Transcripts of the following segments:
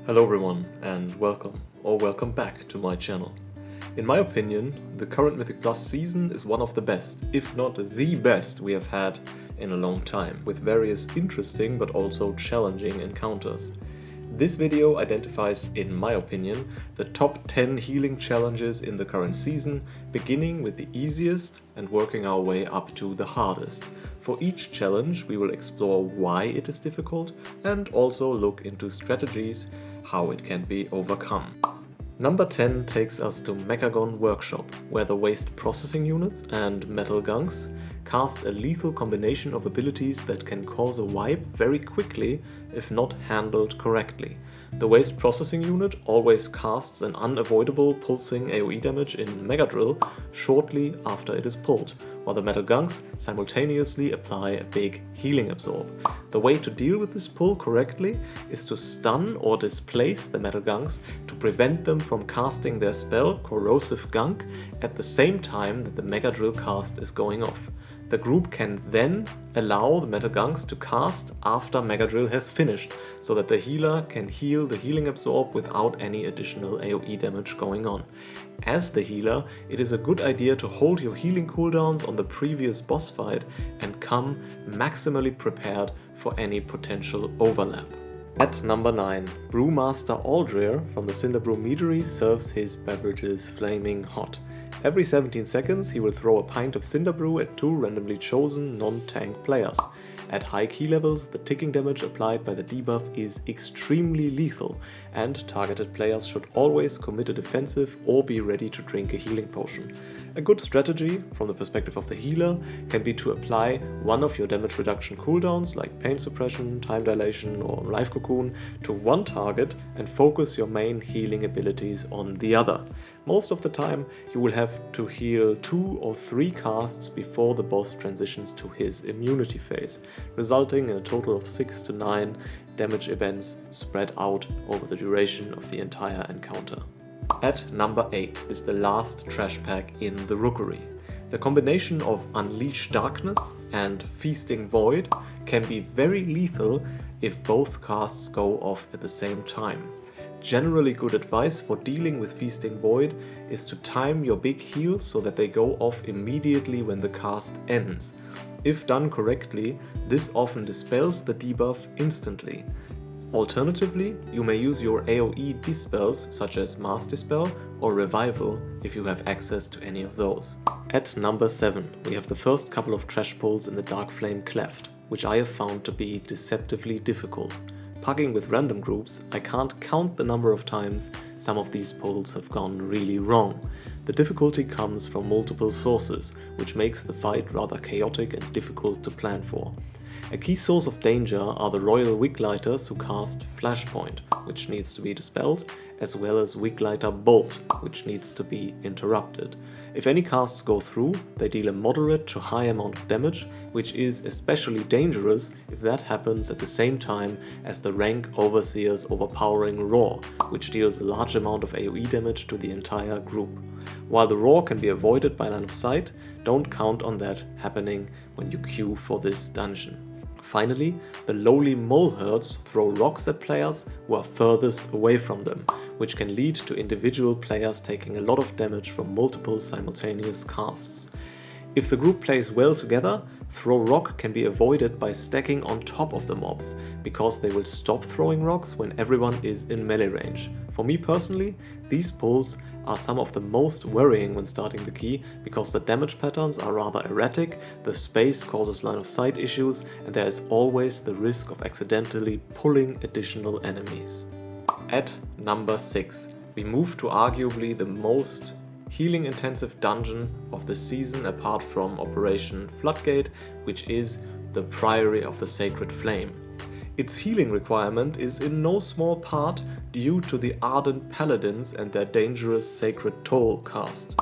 Hello everyone and welcome back to my channel. In my opinion, the current Mythic Plus season is one of the best, if not the best we have had in a long time, with various interesting but also challenging encounters. This video identifies, in my opinion, the top 10 healing challenges in the current season, beginning with the easiest and working our way up to the hardest. For each challenge we will explore why it is difficult and also look into strategies how it can be overcome. Number 10 takes us to Mechagon Workshop, where the waste processing units and metal gunks cast a lethal combination of abilities that can cause a wipe very quickly if not handled correctly. The waste processing unit always casts an unavoidable pulsing AoE damage in Mega Drill shortly after it is pulled, while the metal gunks simultaneously apply a big healing absorb. The way to deal with this pull correctly is to stun or displace the metal gunks to prevent them from casting their spell Corrosive Gunk at the same time that the Mega Drill cast is going off. The group can then allow the metal gunks to cast after Mega Drill has finished, so that the healer can heal the healing absorb without any additional AoE damage going on. As the healer, it is a good idea to hold your healing cooldowns on the previous boss fight and come maximally prepared for any potential overlap. At number 9, Brewmaster Aldrir from the Cinderbrew Meadery serves his beverages flaming hot. Every 17 seconds he will throw a pint of Cinderbrew at 2 randomly chosen non-tank players. At high key levels, the ticking damage applied by the debuff is extremely lethal, and targeted players should always commit a defensive or be ready to drink a healing potion. A good strategy, from the perspective of the healer, can be to apply one of your damage reduction cooldowns like Pain Suppression, Time Dilation or Life Cocoon to one target and focus your main healing abilities on the other. Most of the time you will have to heal 2 or 3 casts before the boss transitions to his immunity phase, resulting in a total of 6 to 9 damage events spread out over the duration of the entire encounter. At number 8 is the last trash pack in the Rookery. The combination of Unleash Darkness and Feasting Void can be very lethal if both casts go off at the same time. Generally good advice for dealing with Feasting Void is to time your big heals so that they go off immediately when the cast ends. If done correctly, this often dispels the debuff instantly. Alternatively, you may use your AoE dispels such as Mass Dispel or Revival if you have access to any of those. At number 7, we have the first couple of trash pulls in the Dark Flame Cleft, which I have found to be deceptively difficult. Pugging with random groups, I can't count the number of times some of these pulls have gone really wrong. The difficulty comes from multiple sources, which makes the fight rather chaotic and difficult to plan for. A key source of danger are the Royal Wiglighters who cast Flashpoint, which needs to be dispelled, as well as Wiglighter Bolt, which needs to be interrupted. If any casts go through, they deal a moderate to high amount of damage, which is especially dangerous if that happens at the same time as the rank Overseer's overpowering Roar, which deals a large amount of AoE damage to the entire group. While the Roar can be avoided by line of sight, don't count on that happening when you queue for this dungeon. Finally, the lowly mole herds throw rocks at players who are furthest away from them, which can lead to individual players taking a lot of damage from multiple simultaneous casts. If the group plays well together, throw rock can be avoided by stacking on top of the mobs, because they will stop throwing rocks when everyone is in melee range. For me personally, these pulls are some of the most worrying when starting the key, because the damage patterns are rather erratic, the space causes line of sight issues, and there is always the risk of accidentally pulling additional enemies. At number 6, we move to arguably the most healing intensive dungeon of the season apart from Operation Floodgate, which is the Priory of the Sacred Flame. Its healing requirement is in no small part due to the Ardent Paladins and their dangerous Sacred Toll cast.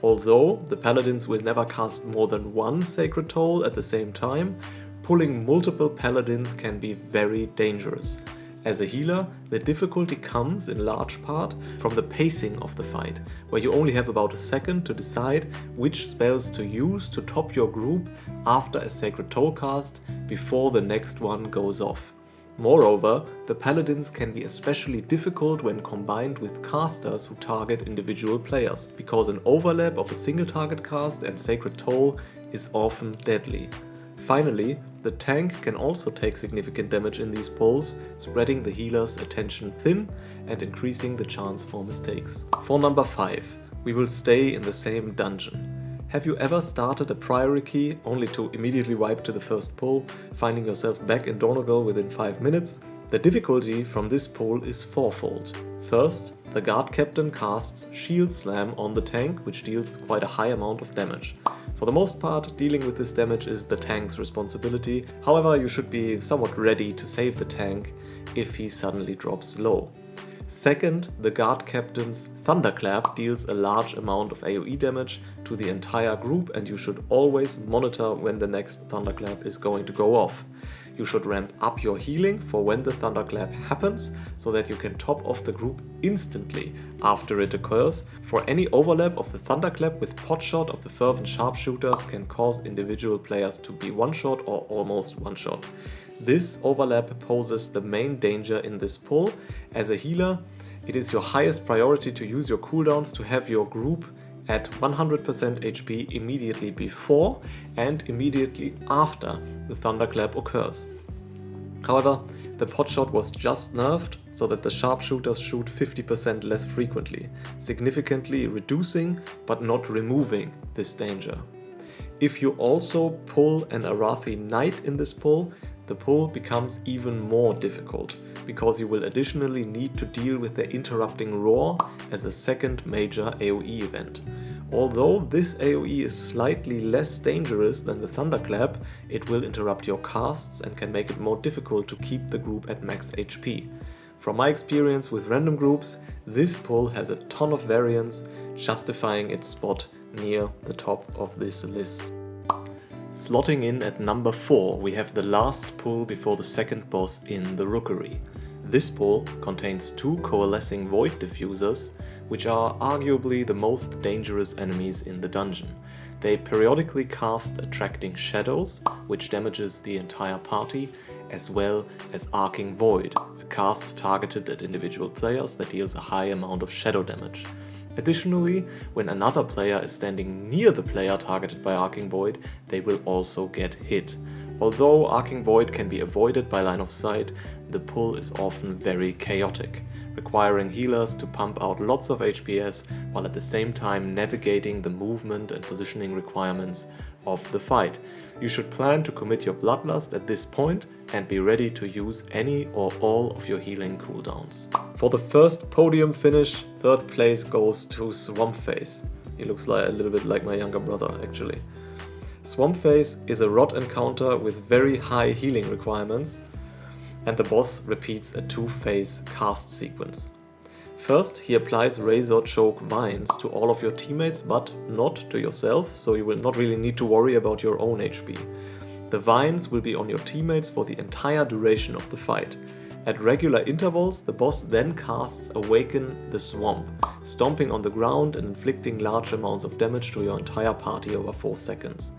Although the Paladins will never cast more than one Sacred Toll at the same time, pulling multiple Paladins can be very dangerous. As a healer, the difficulty comes in large part from the pacing of the fight, where you only have about a second to decide which spells to use to top your group after a Sacred Toll cast before the next one goes off. Moreover, the paladins can be especially difficult when combined with casters who target individual players, because an overlap of a single target cast and Sacred Toll is often deadly. Finally, the tank can also take significant damage in these pulls, spreading the healer's attention thin and increasing the chance for mistakes. For number 5, we will stay in the same dungeon. Have you ever started a priority key only to immediately wipe to the first pull, finding yourself back in Donegal within 5 minutes? The difficulty from this pull is fourfold. First, the guard captain casts Shield Slam on the tank, which deals quite a high amount of damage. For the most part, dealing with this damage is the tank's responsibility, however you should be somewhat ready to save the tank if he suddenly drops low. Second, the guard captain's Thunderclap deals a large amount of AoE damage to the entire group, and you should always monitor when the next Thunderclap is going to go off. You should ramp up your healing for when the Thunderclap happens, so that you can top off the group instantly after it occurs, for any overlap of the Thunderclap with Potshot of the Fervent Sharpshooters can cause individual players to be one-shot or almost one-shot. This overlap poses the main danger in this pull. As a healer, it is your highest priority to use your cooldowns to have your group at 100% HP immediately before and immediately after the Thunderclap occurs. However, the Potshot was just nerfed so that the sharpshooters shoot 50% less frequently, significantly reducing but not removing this danger. If you also pull an Arathi Knight in this pull, the pull becomes even more difficult, because you will additionally need to deal with the interrupting roar as a second major AoE event. Although this AoE is slightly less dangerous than the Thunderclap, it will interrupt your casts and can make it more difficult to keep the group at max HP. From my experience with random groups, this pull has a ton of variance, justifying its spot near the top of this list. Slotting in at number 4, we have the last pull before the second boss in the Rookery. This pull contains 2 coalescing Void Diffusers, which are arguably the most dangerous enemies in the dungeon. They periodically cast Attracting Shadows, which damages the entire party, as well as Arcing Void, a cast targeted at individual players that deals a high amount of shadow damage. Additionally, when another player is standing near the player targeted by Arcing Void, they will also get hit. Although Arcing Void can be avoided by line of sight, the pull is often very chaotic, requiring healers to pump out lots of HPS while at the same time navigating the movement and positioning requirements of the fight. You should plan to commit your Bloodlust at this point and be ready to use any or all of your healing cooldowns. For the first podium finish, third place goes to Swampface. He looks like a little bit like my younger brother actually. Swampface is a rod encounter with very high healing requirements, and the boss repeats a 2-phase cast sequence. First, he applies Razor Choke Vines to all of your teammates, but not to yourself, so you will not really need to worry about your own HP. The vines will be on your teammates for the entire duration of the fight. At regular intervals, the boss then casts Awaken the Swamp, stomping on the ground and inflicting large amounts of damage to your entire party over 4 seconds.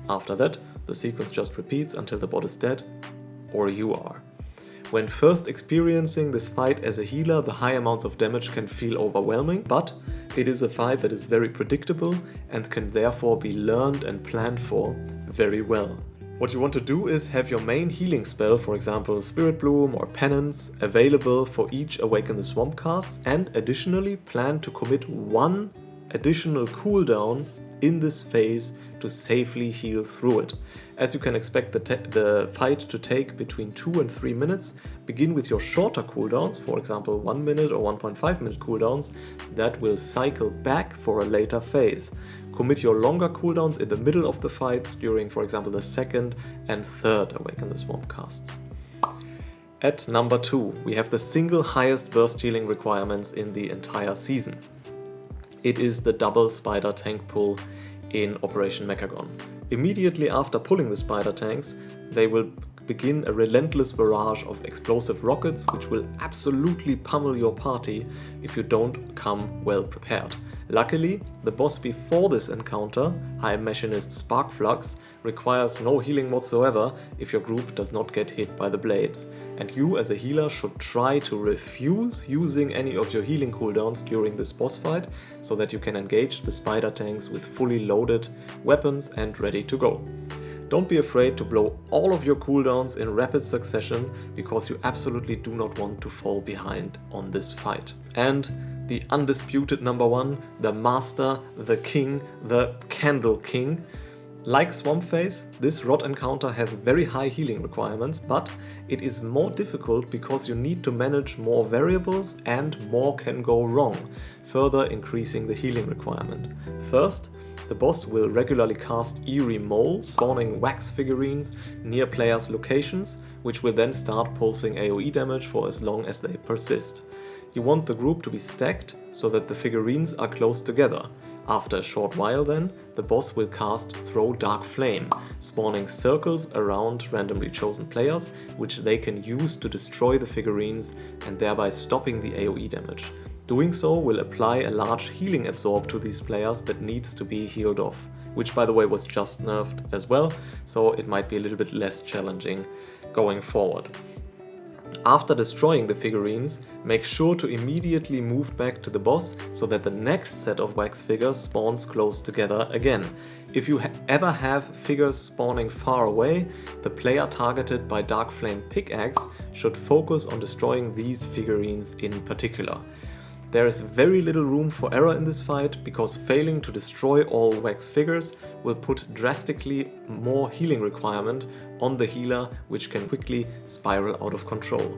After that, the sequence just repeats until the bot is dead, or you are. When first experiencing this fight as a healer, the high amounts of damage can feel overwhelming, but it is a fight that is very predictable and can therefore be learned and planned for very well. What you want to do is have your main healing spell, for example Spirit Bloom or Penance, available for each Awaken the Swamp casts, and additionally plan to commit 1 additional cooldown in this phase to safely heal through it. As you can expect the fight to take between 2 and 3 minutes, begin with your shorter cooldowns, for example 1 minute or 1.5 minute cooldowns, that will cycle back for a later phase. Commit your longer cooldowns in the middle of the fights during, for example, the second and third Awaken the Swamp casts. At number 2, we have the single highest burst healing requirements in the entire season. It is the double spider tank pull in Operation Mechagon. Immediately after pulling the spider tanks, they will begin a relentless barrage of explosive rockets which will absolutely pummel your party if you don't come well prepared. Luckily, the boss before this encounter, High Machinist Sparkflux, requires no healing whatsoever if your group does not get hit by the blades, and you as a healer should try to refuse using any of your healing cooldowns during this boss fight so that you can engage the spider tanks with fully loaded weapons and ready to go. Don't be afraid to blow all of your cooldowns in rapid succession because you absolutely do not want to fall behind on this fight. And the undisputed number one, the master, the king, the Candle King. Like Swampface, this rod encounter has very high healing requirements, but it is more difficult because you need to manage more variables and more can go wrong, further increasing the healing requirement. First, the boss will regularly cast eerie moles, spawning wax figurines near players' locations, which will then start pulsing AoE damage for as long as they persist. You want the group to be stacked so that the figurines are close together. After a short while then, the boss will cast Throw Dark Flame, spawning circles around randomly chosen players, which they can use to destroy the figurines and thereby stopping the AoE damage. Doing so will apply a large healing absorb to these players that needs to be healed off, which by the way was just nerfed as well, so it might be a little bit less challenging going forward. After destroying the figurines, make sure to immediately move back to the boss so that the next set of wax figures spawns close together again. If you ever have figures spawning far away, the player targeted by Dark Flame Pickaxe should focus on destroying these figurines in particular. There is very little room for error in this fight because failing to destroy all wax figures will put drastically more healing requirement on the healer, which can quickly spiral out of control.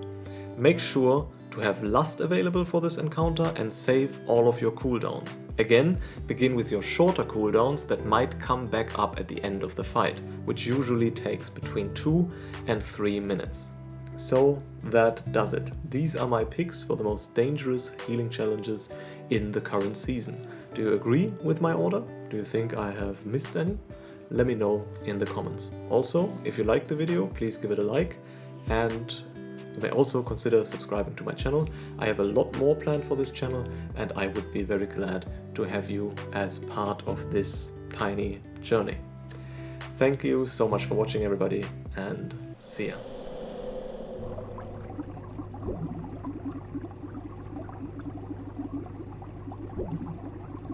Make sure to have Lust available for this encounter and save all of your cooldowns. Again, begin with your shorter cooldowns that might come back up at the end of the fight, which usually takes between 2 and 3 minutes. So that does it. These are my picks for the most dangerous healing challenges in the current season. Do you agree with my order? Do you think I have missed any? Let me know in the comments. Also, if you liked the video, please give it a like, and you may also consider subscribing to my channel. I have a lot more planned for this channel, and I would be very glad to have you as part of this tiny journey. Thank you so much for watching, everybody, and see ya.